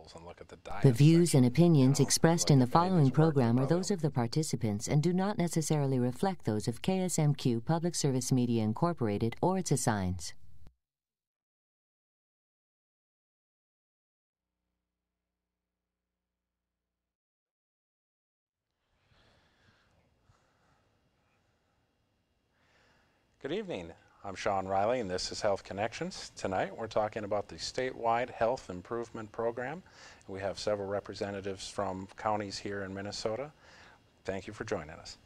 vegetables and look at the diet. The views and opinions You know, expressed look in the at following Bailey's work program are about those of the participants and do not necessarily reflect those of KSMQ Public Service Media Incorporated or its assigns. Good evening. I'm Sean Riley, and this is Health Connections. Tonight, we're talking about the statewide health improvement program. We have several representatives from counties here in Minnesota. Thank you for joining us.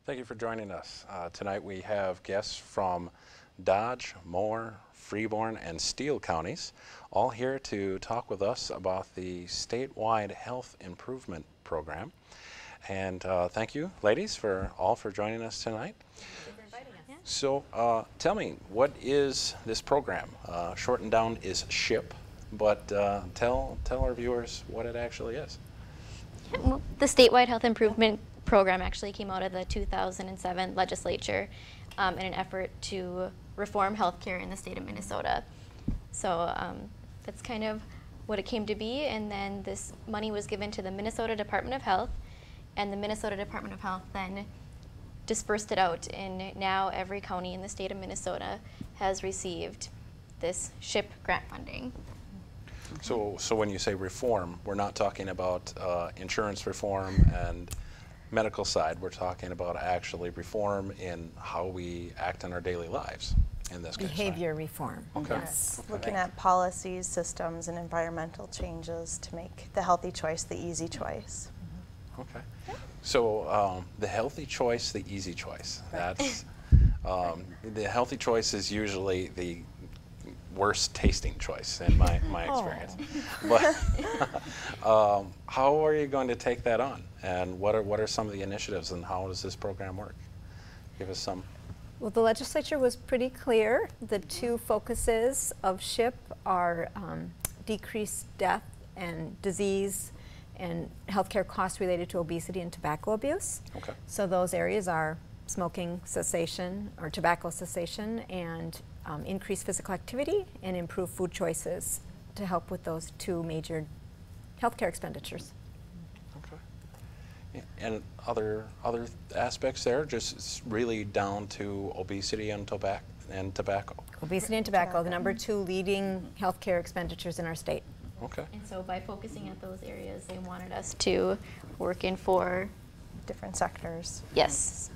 Thank you for joining us. Tonight we have guests from Dodge, Moore, Freeborn, and Steele counties, all here to talk with us about the statewide health improvement program. And thank you, ladies, for joining us tonight. Thank you for inviting us. So tell me, what is this program? Shortened down is SHIP, but tell our viewers what it actually is. Yeah, well, the statewide health improvement program actually came out of the 2007 legislature in an effort to reform healthcare in the state of Minnesota. So that's kind of what it came to be, and then this money was given to the Minnesota Department of Health, and the Minnesota Department of Health then dispersed it out, and now every county in the state of Minnesota has received this SHIP grant funding. So when you say reform, we're not talking about insurance reform and medical side. We're talking about actually reform in how we act in our daily lives in this case. Behavior reform. Okay. Yes, Okay. looking at policies, systems, and environmental changes to make the healthy choice the easy choice. Okay. So the healthy choice, the easy choice. That's the healthy choice is usually the worst tasting choice in my experience. But how are you going to take that on? And what are some of the initiatives, and how does this program work? Give us some. Well, the legislature was pretty clear. The two focuses of SHIP are decreased death and disease and healthcare costs related to obesity and tobacco abuse. Okay. So those areas are smoking cessation or tobacco cessation and increased physical activity and improved food choices to help with those two major healthcare expenditures. Okay. Yeah. And other aspects there, just really down to obesity and tobacco. Obesity and tobacco, the number 2 leading healthcare expenditures in our state. Okay. And so by focusing at those areas, they wanted us to work in 4 Different sectors. Yes.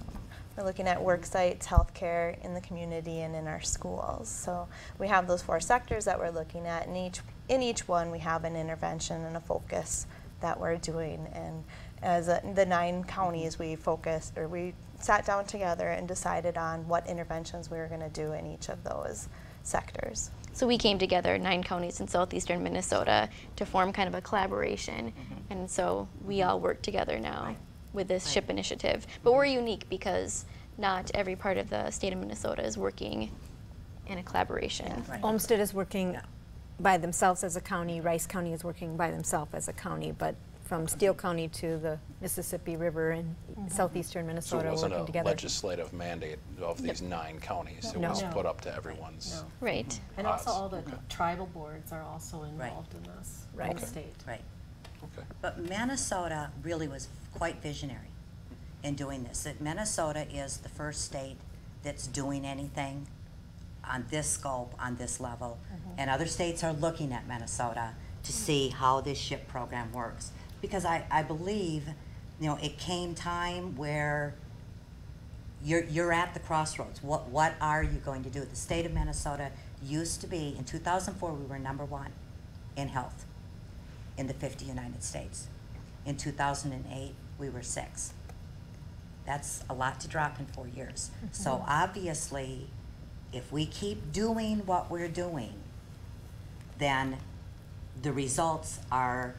We're looking at work sites, healthcare, in the community, and in our schools. So we have those 4 sectors that we're looking at, and in each one we have an intervention and a focus that we're doing. And as the 9 counties, we sat down together and decided on what interventions we were going to do in each of those sectors. So we came together, 9 counties in southeastern Minnesota, to form kind of a collaboration. And so we all work together now with this SHIP initiative. But we're unique because not every part of the state of Minnesota is working in a collaboration. Yeah, Olmsted is working by themselves as a county, Rice County is working by themselves as a county, but from Steele County to the Mississippi River in southeastern Minnesota, So it wasn't working a together. legislative mandate of these 9 counties. It No. was No. put up to everyone's. Right. And also all the Okay. tribal boards are also involved in this, Right. in the Okay. state. Right. Okay. But Minnesota really was quite visionary in doing this. That Minnesota is the first state that's doing anything on this scope, on this level. And other states are looking at Minnesota to see how this SHIP program works. Because I believe, it came time where you're at the crossroads. What are you going to do? The state of Minnesota used to be, in 2004, we were #1 in health in the 50 United States. In 2008, we were 6. That's a lot to drop in 4 years. So obviously, if we keep doing what we're doing, then the results are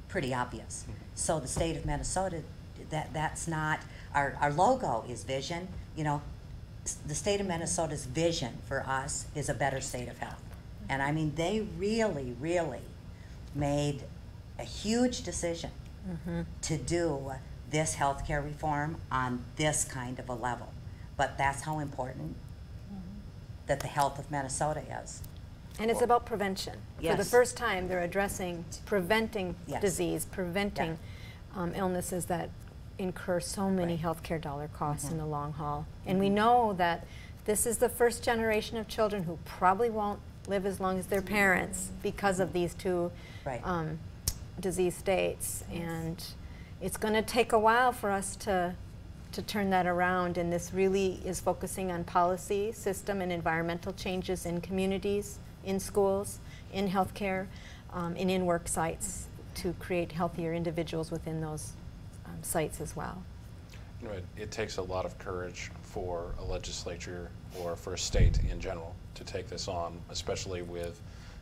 pretty obvious. So the state of Minnesota, that's not, our logo is vision. You know, the state of Minnesota's vision for us is a better state of health. And I mean, they really, really made a huge decision to do this healthcare reform on this kind of a level. But that's how important that the health of Minnesota is. And it's about prevention. Yes. For the first time, they're addressing preventing Yes. disease, preventing illnesses that incur so many Right. healthcare dollar costs in the long haul. And we know that this is the first generation of children who probably won't live as long as their parents because of these two Right. disease states. And it's going to take a while for us to turn that around, and this really is focusing on policy, system, and environmental changes in communities, in schools, in healthcare, and in work sites to create healthier individuals within those sites as well. You know, it takes a lot of courage for a legislature or for a state in general to take this on, especially with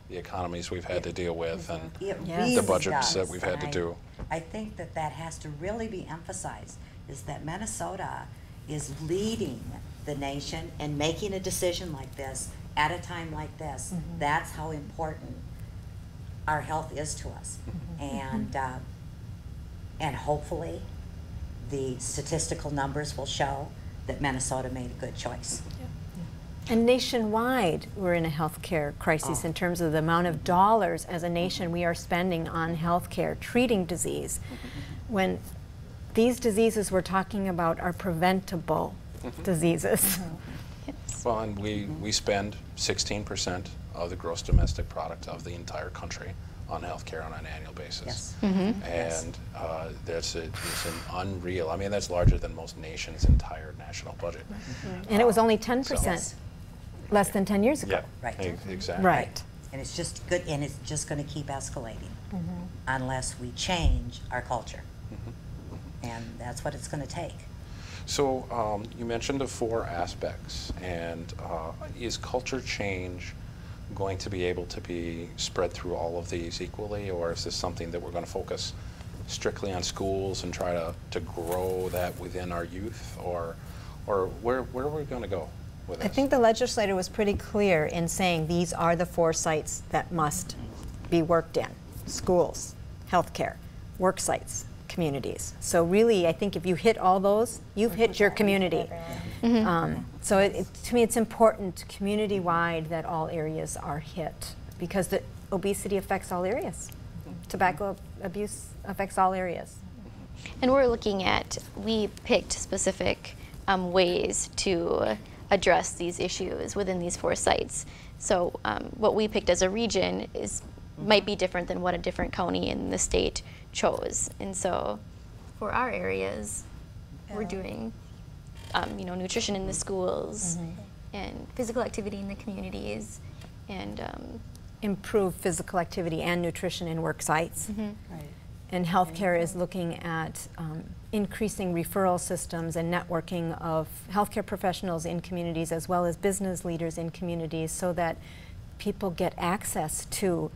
the economies we've had to deal with and It Yes. really the budgets that does, we've had and to do. I think that that has to really be emphasized, is that Minnesota is leading the nation and making a decision like this at a time like this. That's how important our health is to us. And hopefully the statistical numbers will show that Minnesota made a good choice. And nationwide, we're in a healthcare crisis in terms of the amount of dollars as a nation we are spending on healthcare, treating disease, when these diseases we're talking about are preventable diseases. Well, and we spend 16% of the gross domestic product of the entire country on healthcare on an annual basis. Yes. And it's an unreal, I mean, that's larger than most nations' entire national budget. And it was only 10% Yes. less than 10 years ago. Yeah, Right. exactly. Right. And it's just good, and it's just going to keep escalating unless we change our culture. And that's what it's going to take. So you mentioned the 4 aspects, and is culture change going to be able to be spread through all of these equally, or is this something that we're going to focus strictly on schools and try to grow that within our youth, or where are we going to go with this? I think the legislator was pretty clear in saying these are the 4 sites that must be worked in: schools, healthcare, work sites, communities. So really, I think if you hit all those, you've hit your community. So to me, it's important community-wide that all areas are hit, because the obesity affects all areas. Tobacco abuse affects all areas. And we picked specific ways to address these issues within these 4 sites. So what we picked as a region might be different than what a different county in the state chose. And so for our areas, we're doing nutrition in the schools and physical activity in the communities, and Improve physical activity and nutrition in work sites. And healthcare is looking at increasing referral systems and networking of healthcare professionals in communities as well as business leaders in communities, so that people get access to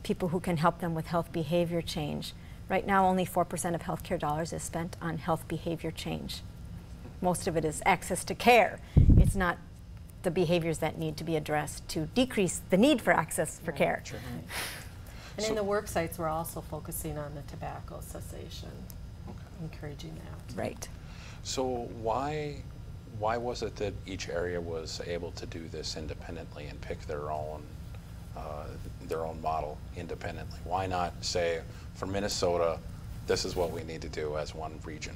people who can help them with health behavior change. Right now, only 4% of healthcare dollars is spent on health behavior change. Most of it is access to care. It's not the behaviors that need to be addressed to decrease the need for access for care. Sure. And in the work sites, we're also focusing on the tobacco cessation, encouraging that. Right. So why was it that each area was able to do this independently and pick their own model independently? Why not say, for Minnesota, this is what we need to do as one region?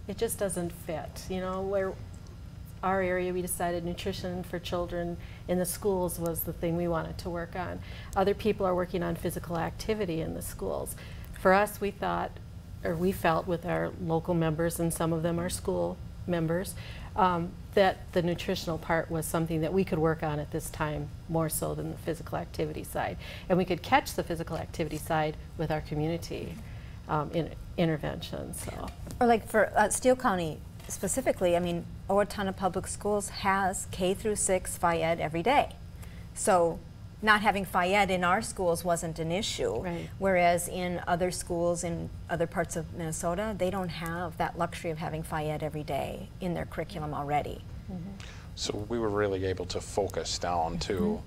It just doesn't fit. You know, where our area, we decided nutrition for children in the schools was the thing we wanted to work on. Other people are working on physical activity in the schools. For us, we thought, or we felt with our local members, and some of them are school members, that the nutritional part was something that we could work on at this time more so than the physical activity side. And we could catch the physical activity side with our community interventions. So. Or like for Steele County, specifically, I mean, Owatonna Public Schools has K through 6 Phi Ed every day. So not having Phi Ed in our schools wasn't an issue. Right. Whereas in other schools in other parts of Minnesota, they don't have that luxury of having Phi Ed every day in their curriculum already. So we were really able to focus down to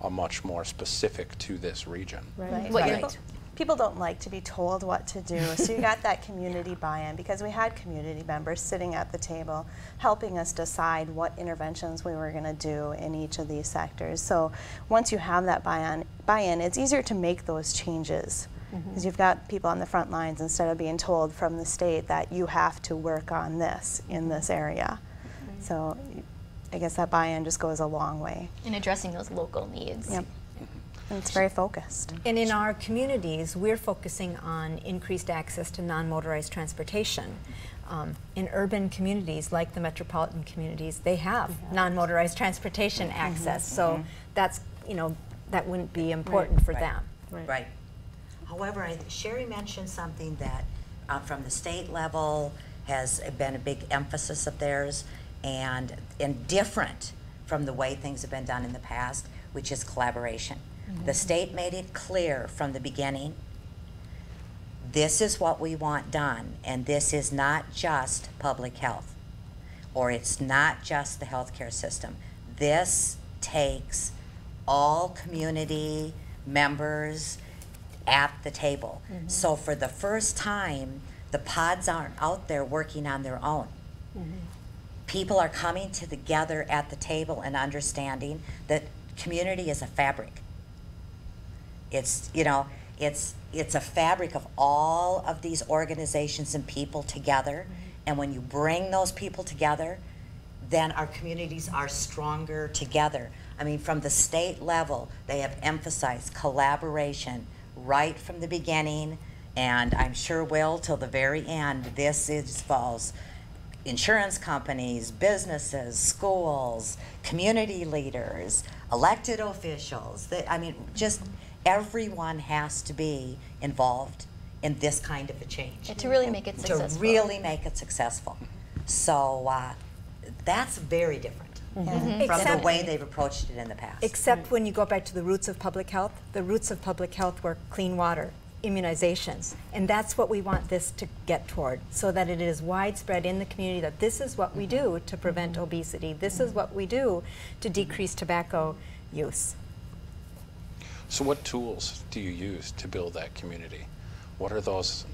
a much more specific to this region. Right. What Right. people don't like to be told what to do, so you got that community buy-in, because we had community members sitting at the table helping us decide what interventions we were going to do in each of these sectors. So once you have that buy-in, it's easier to make those changes, because you've got people on the front lines instead of being told from the state that you have to work on this in this area. So I guess that buy-in just goes a long way. In addressing those local needs. Yep. And it's very focused. And in our communities, we're focusing on increased access to non-motorized transportation. In urban communities, like the metropolitan communities, they have non-motorized transportation access. So that's, you know, that wouldn't be important for them. Right. However, Sherry mentioned something that from the state level has been a big emphasis of theirs, and different from the way things have been done in the past, which is collaboration. The state made it clear from the beginning, this is what we want done, and this is not just public health, or it's not just the healthcare system. This takes all community members at the table. So for the first time, the pods aren't out there working on their own. People are coming together at the table and understanding that community is a fabric. It's, you know, it's a fabric of all of these organizations and people together. And when you bring those people together, then our communities are stronger together. I mean, from the state level, they have emphasized collaboration right from the beginning, and I'm sure will till the very end. This involves insurance companies, businesses, schools, community leaders, elected officials. I mean, just everyone has to be involved in this kind of a change. And to really make it successful. To really make it successful. So that's very different from the Except- way they've approached it in the past. Except when you go back to the roots of public health. The roots of public health were clean water, immunizations, and that's what we want this to get toward, so that it is widespread in the community that this is what we do to prevent obesity, this is what we do to decrease tobacco use. So what tools do you use to build that community? What are those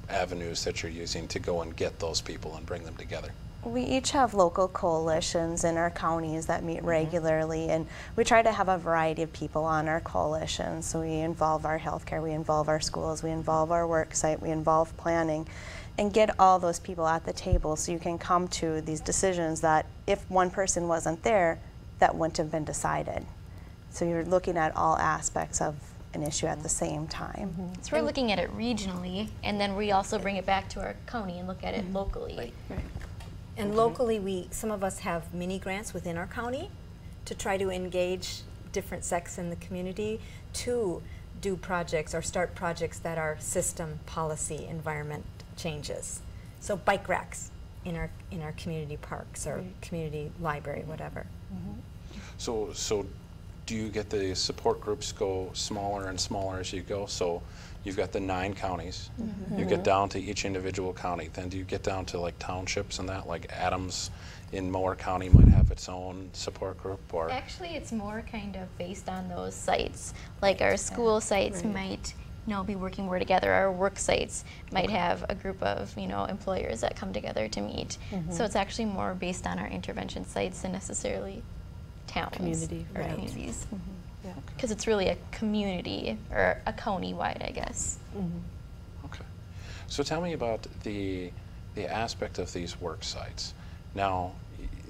avenues that you're using to go and get those people and bring them together? We each have local coalitions in our counties that meet regularly, and we try to have a variety of people on our coalitions. So we involve our healthcare, we involve our schools, we involve our work site, we involve planning, and get all those people at the table so you can come to these decisions that if one person wasn't there, that wouldn't have been decided. So you're looking at all aspects of an issue at the same time. So we're looking at it regionally, and then we also bring it back to our county and look at it locally. And locally, some of us have mini grants within our county to try to engage different sects in the community to do projects or start projects that are system, policy, environment changes. So bike racks in our community parks or community library, whatever. So do you get the support groups go smaller and smaller as you go? So you've got the 9 counties. You get down to each individual county. Then do you get down to like townships and that? Like Adams in Moore County might have its own support group, or? Actually, it's more kind of based on those sites. Like our school sites might, be working more together. Our work sites might have a group of, employers that come together to meet. So it's actually more based on our intervention sites than necessarily towns Community, or right. communities. Because it's really a community or a county-wide, I guess. Okay. So tell me about the aspect of these work sites. Now,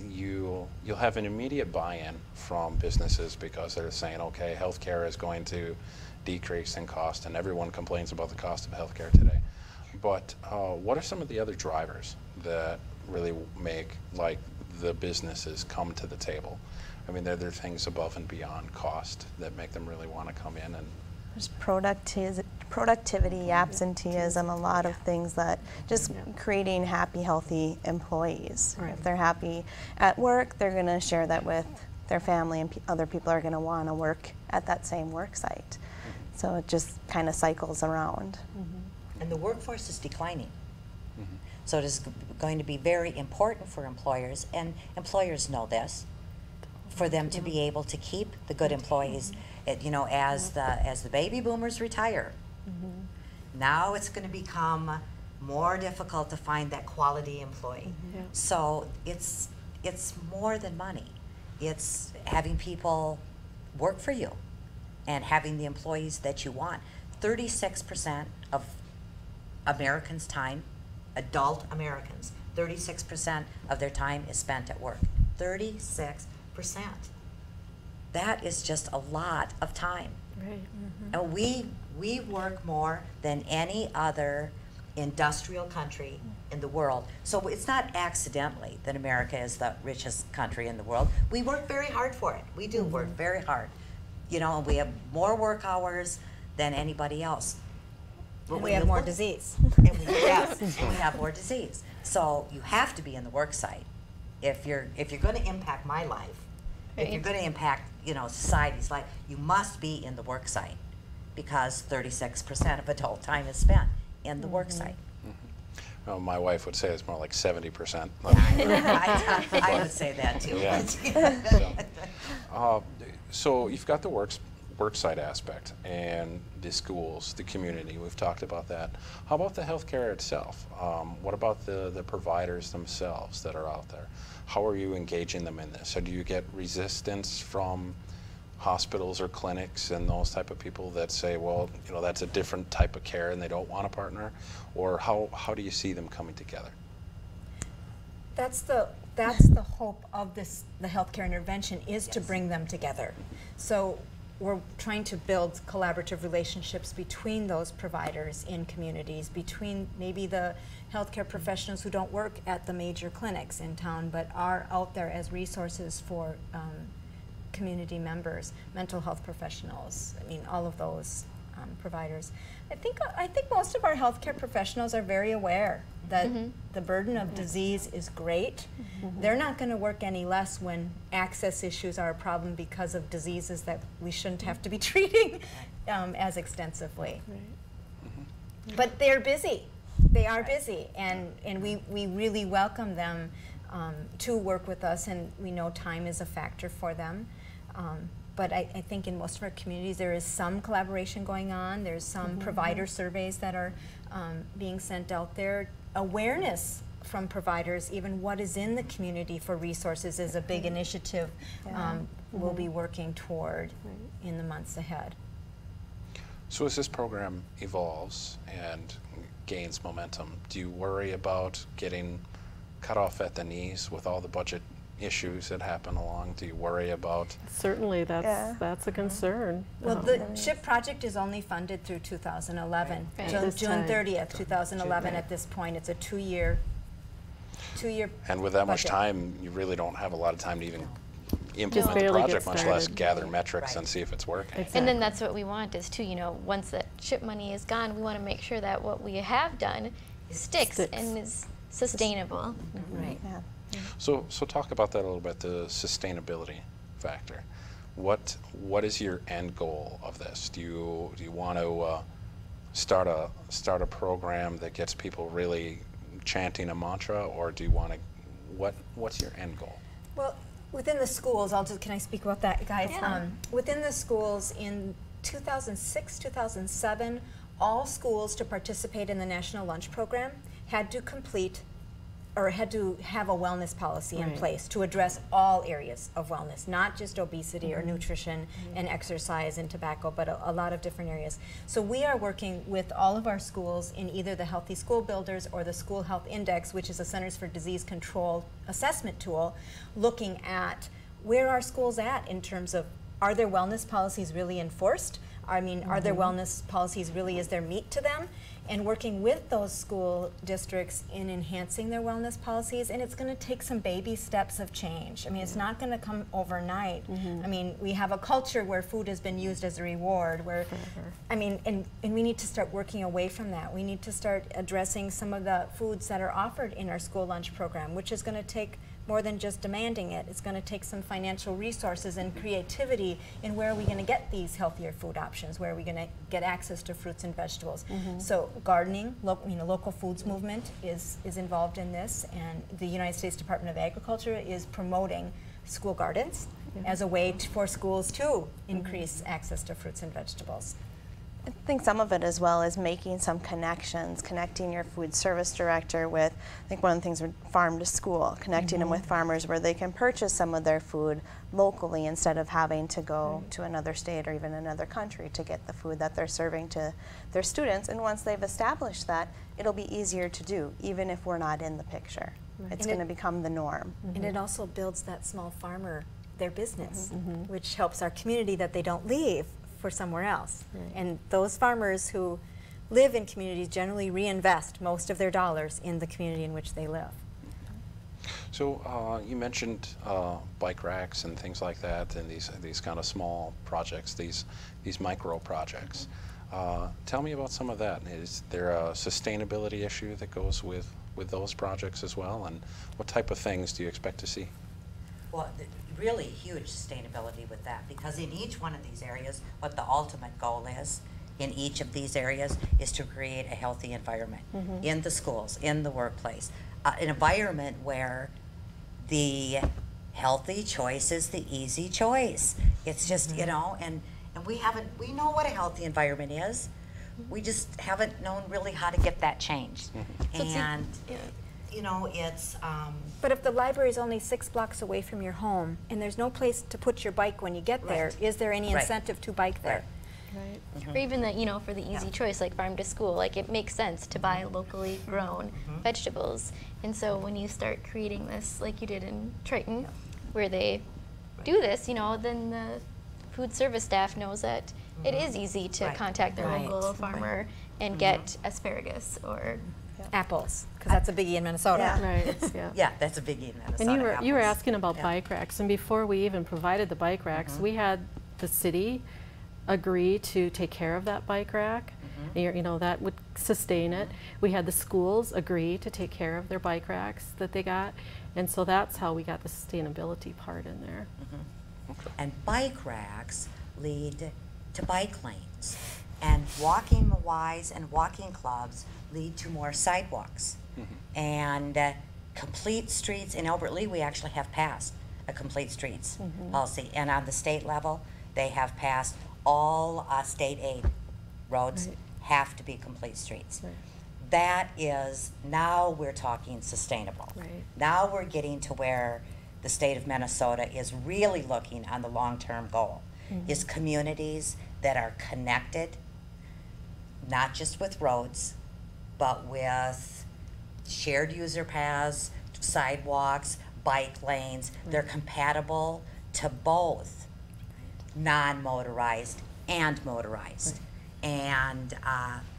you'll have an immediate buy-in from businesses because they're saying, okay, healthcare is going to decrease in cost, and everyone complains about the cost of healthcare today. But what are some of the other drivers that really make the businesses come to the table? I mean, there are things above and beyond cost that make them really want to come in There's productivity, absenteeism, a lot of things that just creating happy, healthy employees. Right. If they're happy at work, they're going to share that with their family, and other people are going to want to work at that same work site. So it just kind of cycles around. And the workforce is declining. So it is going to be very important for employers, and employers know this, for them to be able to keep the good employees. You know, as the baby boomers retire, now it's going to become more difficult to find that quality employee. So it's more than money. It's having people work for you and having the employees that you want. 36% of Americans' time, adult Americans, 36% of their time is spent at work. 36%. That is just a lot of time. Right. And we work more than any other industrial country in the world. So it's not accidentally that America is the richest country in the world. We work very hard for it. We do work very hard. You know, and we have more work hours than anybody else. But And when we have you more look- disease. And we have more disease. So you have to be in the work site. If you're going to impact my life, if you're Right. going to impact, you know, society's life, you must be in the work site, because 36% of adult time is spent in the work site. Well, my wife would say it's more like 70%. I would say that too. Yeah. So you've got the work site aspect and the schools, the community. We've talked about that. How about the healthcare itself? What about the providers themselves that are out there? How are you engaging them in this? So do you get resistance from hospitals or clinics and those type of people that say, well, you know, that's a different type of care and they don't want to partner? Or how do you see them coming together? That's the hope of the healthcare intervention, is to bring them together. So we're trying to build collaborative relationships between those providers in communities, between maybe the healthcare professionals who don't work at the major clinics in town but are out there as resources for community members, mental health professionals, I mean, all of those providers. I think most of our healthcare professionals are very aware that the burden of disease is great. They're not going to work any less when access issues are a problem because of diseases that we shouldn't have to be treating as extensively. But they're busy. They are busy, and we really welcome them to work with us, and we know time is a factor for them. But I think in most of our communities there is some collaboration going on. There's some provider surveys that are being sent out there. Awareness from providers, even what is in the community for resources, is a big initiative we'll be working toward in the months ahead. So as this program evolves and gains momentum, do you worry about getting cut off at the knees with all the budget issues that happen along? Do you worry about? Certainly, that's a concern. Well, the CHIP project is only funded through 2011, Right. till This June time. 30th, 2011 at this point. It's a two-year And with that much budget. time, you really don't have a lot of time to even implement the barely get project, much less started. gather metrics Right. and see if it's working. And then that's what we want is too, you know, once that CHIP money is gone, we want to make sure that what we have done sticks and is sustainable. Right. Yeah. So talk about that a little bit, the sustainability factor. What is your end goal of this? Do you want to start a program that gets people really chanting a mantra, or do you want to? What's your end goal? Well, within the schools, can I speak about that, guys? Yeah. Within the schools in 2006, 2007, all schools to participate in the National Lunch Program had to complete or had to have a wellness policy in Right. place to address all areas of wellness, not just obesity or nutrition and exercise and tobacco, but a lot of different areas. So we are working with all of our schools in either the Healthy School Builders or the School Health Index, which is a Centers for Disease Control assessment tool, looking at where are schools at in terms of, are their wellness policies really enforced? I mean, are their wellness policies really, is there meat to them? And working with those school districts in enhancing their wellness policies, and it's going to take some baby steps of change. I mean, it's not going to come overnight. I mean, we have a culture where food has been used as a reward, where, I mean, and we need to start working away from that. We need to start addressing some of the foods that are offered in our school lunch program, which is going to take more than just demanding it. It's going to take some financial resources and creativity in where are we going to get these healthier food options, where are we going to get access to fruits and vegetables. So gardening, local foods movement is involved in this, and the United States Department of Agriculture is promoting school gardens as a way for schools to increase access to fruits and vegetables. I think some of it as well is making some connections, connecting your food service director with, I think one of the things with farm to school, connecting them with farmers where they can purchase some of their food locally instead of having to go to another state or even another country to get the food that they're serving to their students. And once they've established that, it'll be easier to do, even if we're not in the picture. It's going to become the norm. And it also builds that small farmer, their business, which helps our community that they don't leave for somewhere else. And those farmers who live in communities generally reinvest most of their dollars in the community in which they live. So you mentioned bike racks and things like that, and these kind of small projects, these micro projects. Tell me about some of that. Is there a sustainability issue that goes with those projects as well, and what type of things do you expect to see? Well, really huge sustainability with that, because in each one of these areas, what the ultimate goal is in each of these areas is to create a healthy environment in the schools, in the workplace, an environment where the healthy choice is the easy choice. It's just, you know, and we know what a healthy environment is. We just haven't known really how to get that changed. And you know, it's but if the library is only 6 blocks away from your home and there's no place to put your bike when you get there, is there any incentive to bike there? Or even the, you know, for the easy choice, like farm to school, like it makes sense to buy locally grown vegetables. And so when you start creating this, like you did in Triton, where they do this, you know, then the food service staff knows that it is easy to contact their local farmer and get asparagus or apples, because that's a biggie in Minnesota. yeah, that's a biggie in Minnesota. And you were asking about bike racks, and before we even provided the bike racks, we had the city agree to take care of that bike rack. You know, that would sustain it. We had the schools agree to take care of their bike racks that they got, and so that's how we got the sustainability part in there. And bike racks lead to bike lanes, and walking Mawais and walking clubs lead to more sidewalks. And complete streets, in Albert Lea we actually have passed a complete streets policy, and on the state level they have passed all state aid roads have to be complete streets. That is, now we're talking sustainable. Now we're getting to where the state of Minnesota is really looking on the long-term goal, is communities that are connected, not just with roads, but with shared user paths, sidewalks, bike lanes. They're compatible to both non-motorized and motorized. And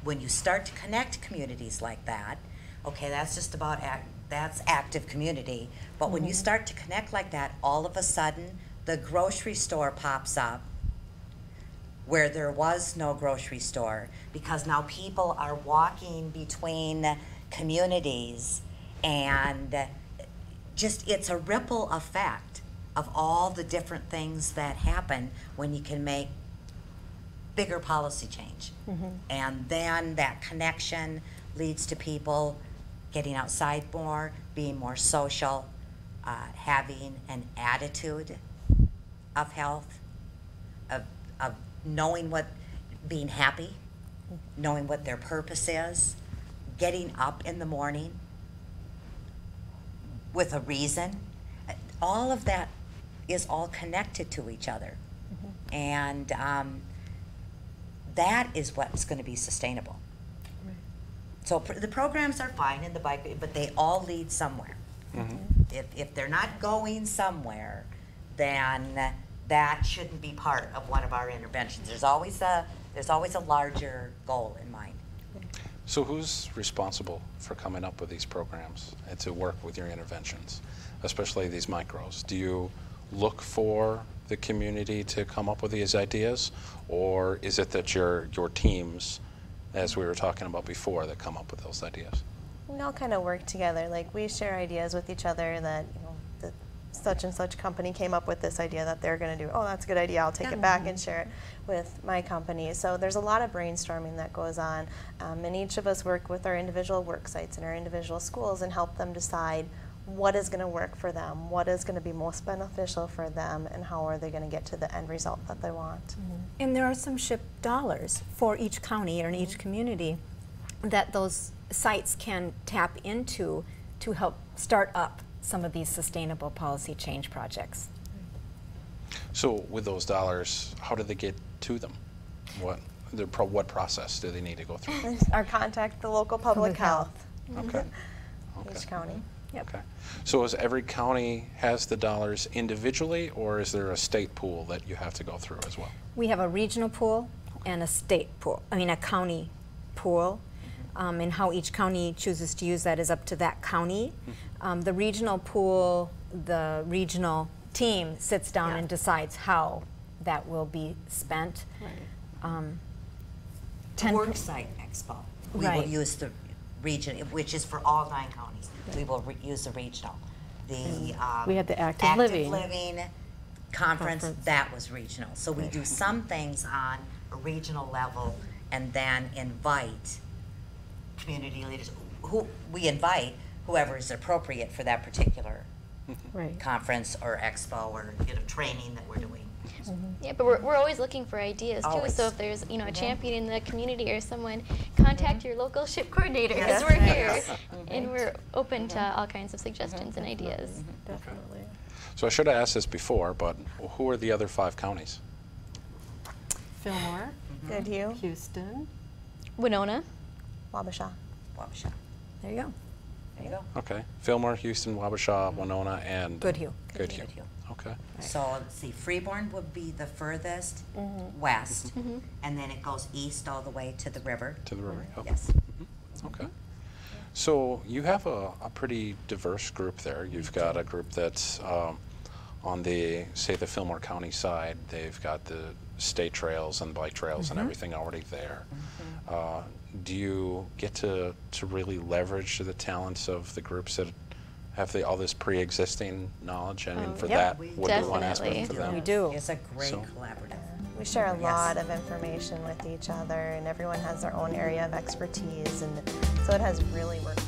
when you start to connect communities like that, okay, that's just about that's active community. But when you start to connect like that, all of a sudden the grocery store pops up where there was no grocery store, because now people are walking between communities, and just it's a ripple effect of all the different things that happen when you can make bigger policy change. And then that connection leads to people getting outside more, being more social, having an attitude of health, of knowing what, being happy, knowing what their purpose is, getting up in the morning with a reason. All of that is all connected to each other. And that is what's going to be sustainable. So the programs are fine in the bike, but they all lead somewhere. If they're not going somewhere, then that shouldn't be part of one of our interventions. There's always a larger goal in mind. So who's responsible for coming up with these programs and to work with your interventions, especially these micros? Do you look for the community to come up with these ideas, or is it that your teams, as we were talking about before, that come up with those ideas? We all kind of work together. Like, we share ideas with each other that, you know, the such and such company came up with this idea that they're going to do. Oh, that's a good idea. I'll take it back and share it with my company. So there's a lot of brainstorming that goes on. And each of us work with our individual work sites and our individual schools and help them decide what is going to work for them, what is going to be most beneficial for them, and how are they going to get to the end result that they want. And there are some SHIP dollars for each county or in each community that those sites can tap into to help start up some of these sustainable policy change projects. So with those dollars, how do they get to them? What process do they need to go through? Or contact the local public health. Okay. Each county. Yep. Okay. So is every county has the dollars individually, or is there a state pool that you have to go through as well? We have a regional pool and a state pool, a county pool. And how each county chooses to use that is up to that county. The regional pool, the regional team sits down and decides how that will be spent. Worksite Expo. We will use the region, which is for all 9 counties. We will use the regional. The we had the active living conference, that was regional. So we do some things on a regional level and then invite community leaders. We invite whoever is appropriate for that particular conference or expo or training that we're doing. Yeah, but we're always looking for ideas too. Always. So if there's a champion in the community or someone, contact your local SHIP coordinator because we're here, and we're open to all kinds of suggestions and ideas. Definitely. So I should have asked this before, but who are the other 5 counties? Fillmore, Goodhue, Houston, Winona. Wabasha. Wabasha. There you go. There you go. Okay. Fillmore, Houston, Wabasha, Winona, and Goodhue. Goodhue. Okay. So let's see, Freeborn would be the furthest west, and then it goes east all the way to the river. To the river. Okay. Yes. Okay. So you have a pretty diverse group there. You've got a group that's on the Fillmore County side. They've got the state trails and bike trails and everything already there. Do you get to really leverage the talents of the groups that have all this pre-existing knowledge? I mean, for that would be one aspect for them. We do. It's a great collaborative. We share a lot of information with each other, and everyone has their own area of expertise, and so it has really worked